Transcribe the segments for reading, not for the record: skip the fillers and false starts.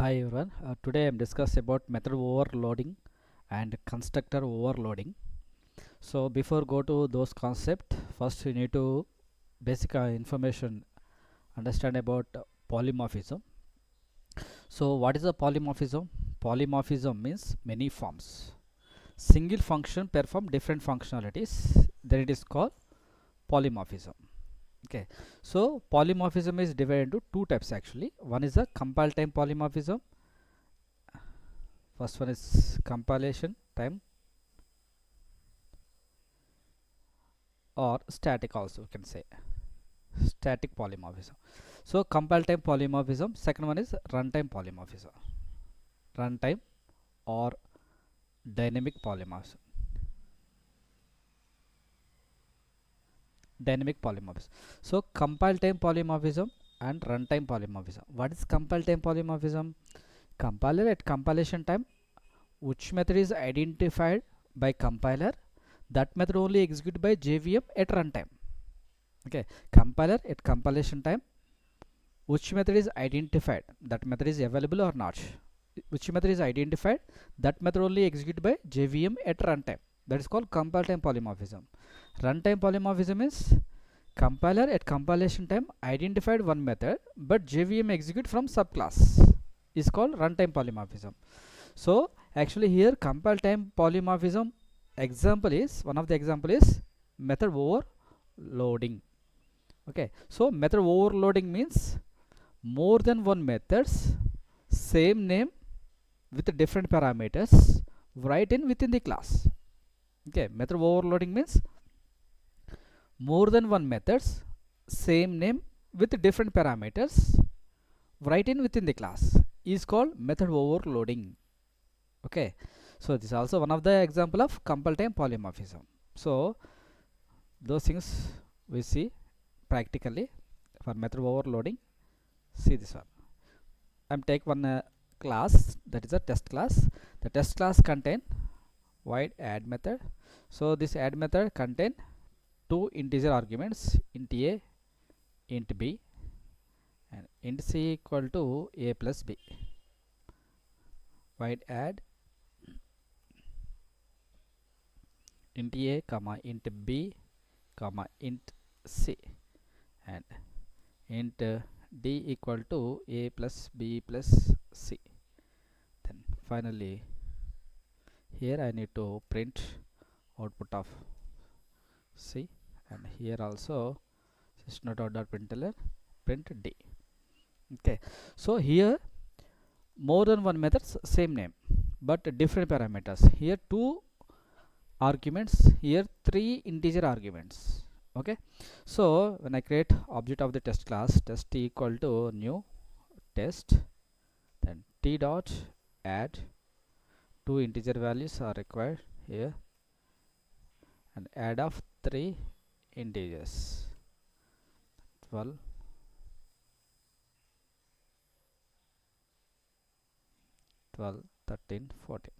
Hi everyone. Today I am discussing about method overloading and constructor overloading. So before go to those concepts, first you need to basic information understand about polymorphism. So what is a polymorphism? Polymorphism means many forms. Single function perform different functionalities. Then it is called polymorphism. Okay. So polymorphism is divided into two types actually. One is a compile time polymorphism. First one is compilation time or static, also we can say static polymorphism. So compile time polymorphism. Second one is runtime polymorphism, runtime or dynamic polymorphism. Dynamic polymorphism. So compile time polymorphism and runtime polymorphism. What is compile time polymorphism? Compiler at compilation time, which method is identified by compiler, that method only execute by JVM at runtime. Okay, compiler at compilation time, which method is identified, that method is available or not. Which method is identified, that method only executed by JVM at runtime. That is called compile time polymorphism. Runtime polymorphism is compiler at compilation time identified one method, but JVM execute from subclass, is called runtime polymorphism. So actually here compile time polymorphism example is, one of the example is method overloading. Okay, so method overloading means more than one methods, same name with different parameters write in within the class. Okay, method overloading means more than one methods, same name with different parameters write in within the class is called method overloading. Okay, so this is also one of the example of compile time polymorphism. So those things we see practically for method overloading. See this one. I'm take one class, that is a test class. The test class contain void add method. So this add method contain two integer arguments, int a, int b, and int c equal to a plus b. Void add int a comma int b comma int c, and int d equal to a plus b plus c. Then finally here I need to print output of c, and here also system.out.println print d. Okay, so here more than one methods, same name but different parameters. Here two arguments, here three integer arguments. Okay, so when I create object of the test class, test equal to new test, then t dot add two integer values are required here, and add of three integers 12, 12, 13, 14.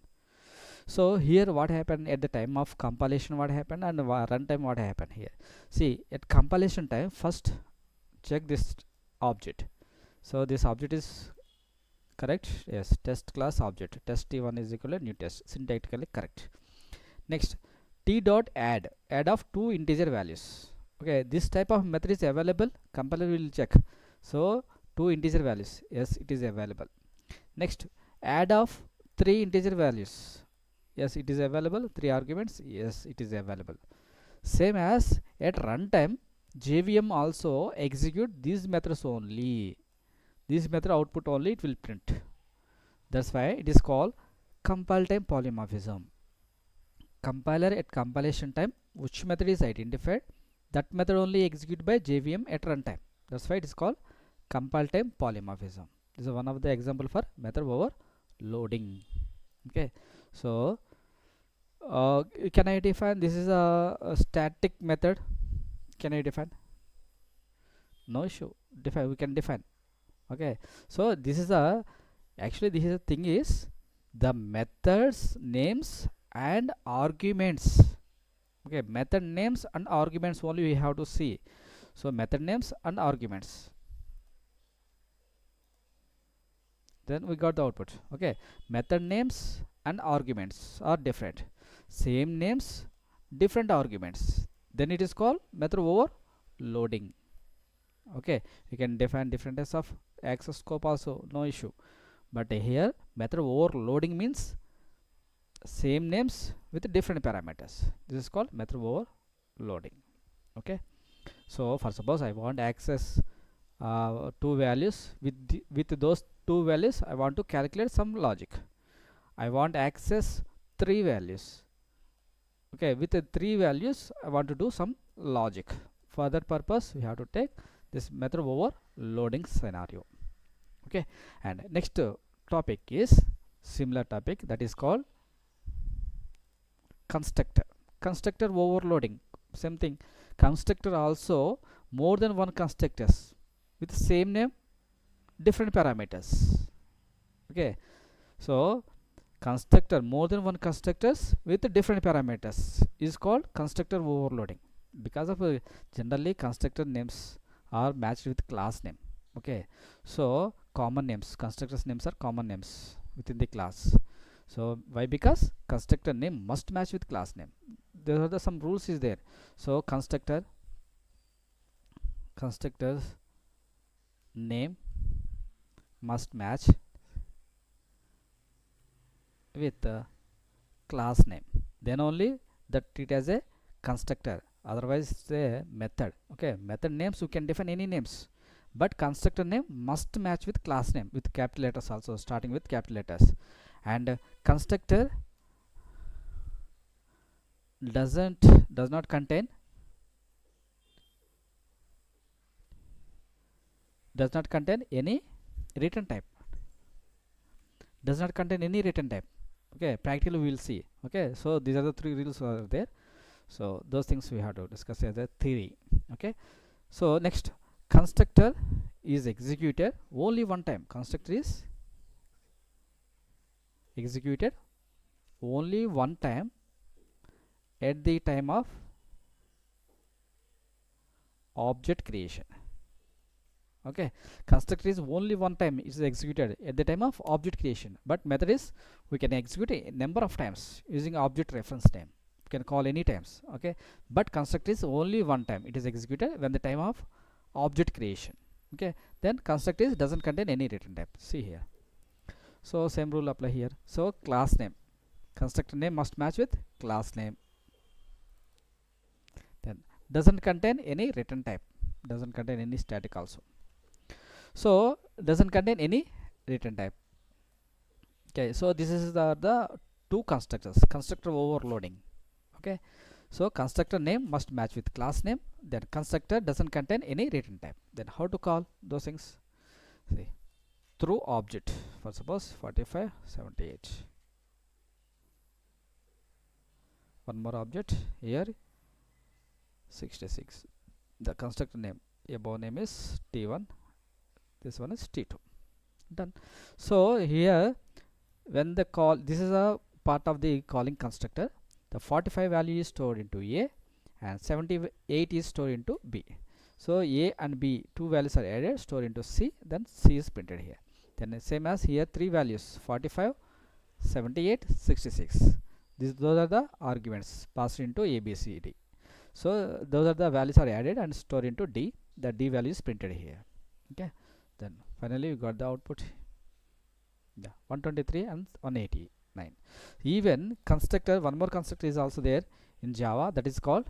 So here what happened at the time of compilation, what happened, and runtime what happened here. See, at compilation time, first check this object. So this object is correct. Yes, test class object test t1 is equal to new test, syntactically correct. Next, t dot add of two integer values. Okay, this type of method is available, compiler will check. So two integer values, yes, it is available. Next, add of three integer values, yes, it is available. Three arguments, yes, it is available. Same as at runtime, JVM also execute these methods only. This method output only it will print. That's why it is called compile time polymorphism. Compiler at compilation time, which method is identified, that method only execute by JVM at runtime. That's why it is called compile time polymorphism. This is one of the example for method overloading. Okay, so can I define this is a static method? Can I define? No issue. Define. We can define. Okay. So this is a, actually this is a thing is the methods names and arguments. Okay, method names and arguments only we have to see. So method names and arguments. then we got the output. Okay, method names and arguments are different, same names, different arguments, then it is called method overloading. Okay, you can define different types of access scope also, no issue, but here method overloading means same names with different parameters. This is called method overloading. Okay, so for suppose I want access two values, with those two values I want to calculate some logic. I want access three values. Okay, with the three values I want to do some logic. For that purpose we have to take this method overloading scenario. Okay, and next topic is similar topic, that is called constructor overloading. Same thing, constructor also more than one constructors with same name, different parameters. Okay, so constructor more than one constructors with different parameters is called constructor overloading, because of generally constructor names are matched with class name. Okay, so common names, constructors names are common names within the class. So why? Because constructor name must match with class name. There are some rules is there. So constructors name must match with the class name, then only that it as a constructor, otherwise it's a method. Okay, method names you can define any names, but constructor name must match with class name with capital letters also, starting with capital letters. And constructor does not contain any return type, does not contain any return type. Okay, practically we will see. Okay, so these are the three rules are there, so those things we have to discuss as a theory. Okay, so next, constructor is executed only one time. Constructor is executed only one time at the time of object creation. Okay, constructor is only one time it is executed at the time of object creation, but method is we can execute a number of times using object reference name, you can call any times. Okay, but constructor is only one time it is executed when the time of object creation. Okay, then constructor is doesn't contain any return type. See here, so same rule apply here. So class name, constructor name must match with class name, then doesn't contain any return type, doesn't contain any static also, so doesn't contain any return type. Okay, so this is the two constructors, constructor overloading. Okay, so constructor name must match with class name, then constructor doesn't contain any return type. Then how to call those things? See, through object. For suppose 45 78, one more object here 66, the constructor name above name is t1, this one is t2. Done. So here when the call, this is a part of the calling constructor, the 45 value is stored into a and 78 is stored into b. So a and b two values are added, stored into c, then c is printed here. Then same as here, three values 45 78 66, those are the arguments passed into a b c d. So those are the values are added and stored into d, the d value is printed here. Okay, then finally we got the output. Yeah, 123 and 189. Even constructor, one more constructor is also there in Java, that is called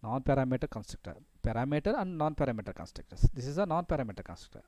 non-parameter constructor. Parameter and non-parameter constructors. This is a non-parameter constructor.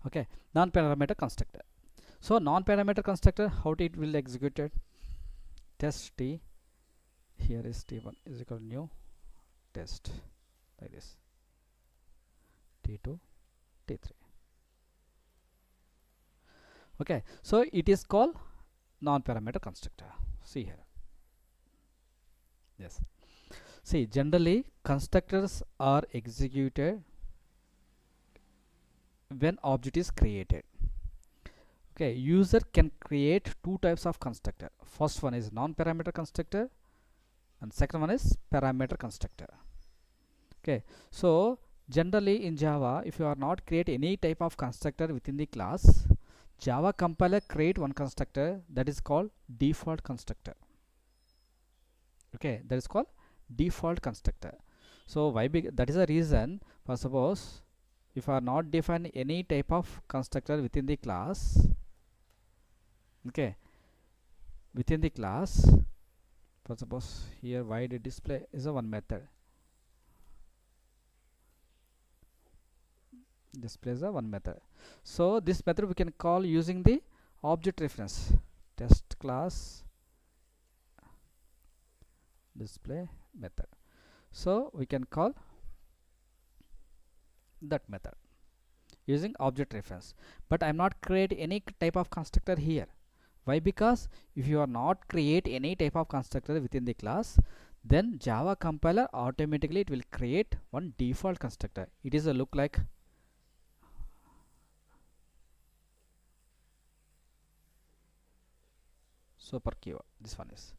Okay, non-parameter constructor. So non-parameter constructor, how it will executed? Test t, here is t1 is equal to new test, like this, t2 t3. Okay, so it is called non-parameter constructor. See here. Yes. See, generally constructors are executed when object is created. Okay, user can create two types of constructor. First one is non-parameter constructor and second one is parameter constructor. Okay, so generally in Java, if you are not create any type of constructor within the class, Java compiler create one constructor that is called default constructor. Okay, that is called default constructor. So why that is the reason. For suppose if I are not define any type of constructor within the class, okay, within the class, for suppose here void display is a one method, displays a one method. So this method we can call using the object reference test class display method. So we can call that method using object reference, but I'm not create any type of constructor here. Why? Because if you are not create any type of constructor within the class, then Java compiler automatically it will create one default constructor. It is a look like super keyword. This one is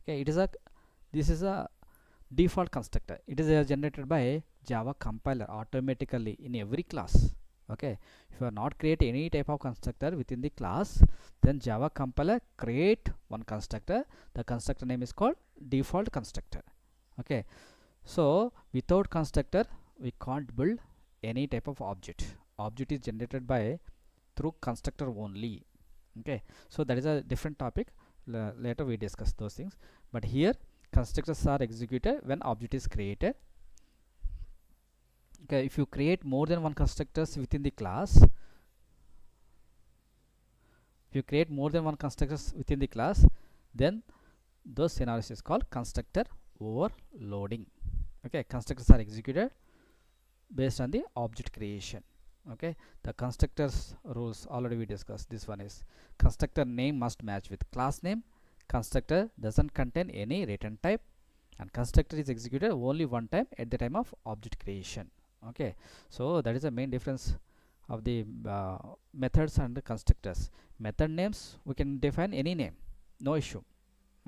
okay. It is a this is a default constructor. It is generated by Java compiler automatically in every class. Okay, if you are not create any type of constructor within the class, then Java compiler create one constructor. The constructor name is called default constructor. Okay, so without constructor we can't build any type of object. Object is generated by through constructor only. Okay, so that is a different topic. Later we discuss those things, but here constructors are executed when object is created. Okay, if you create more than one constructors within the class, if you create more than one constructors within the class, then those scenarios is called constructor overloading. Okay, constructors are executed based on the object creation. Okay, the constructors rules already we discussed. This one is constructor name must match with class name, constructor doesn't contain any return type, and constructor is executed only one time at the time of object creation. Okay, so that is the main difference of the methods and the constructors. Method names we can define any name, no issue.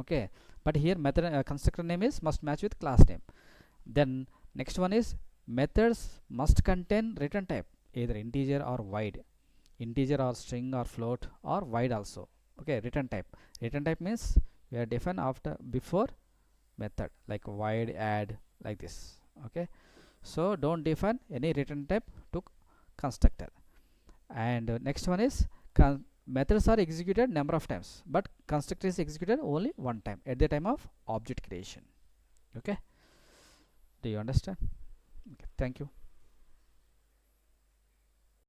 Okay, but here method constructor name is must match with class name. Then next one is methods must contain return type, either integer or void, integer or string or float or void also. Okay, return type means we are define after before method like void, add, like this. Okay, so don't define any return type to constructor. And next one is methods are executed number of times, but constructor is executed only one time at the time of object creation. Okay, do you understand? Okay, thank you.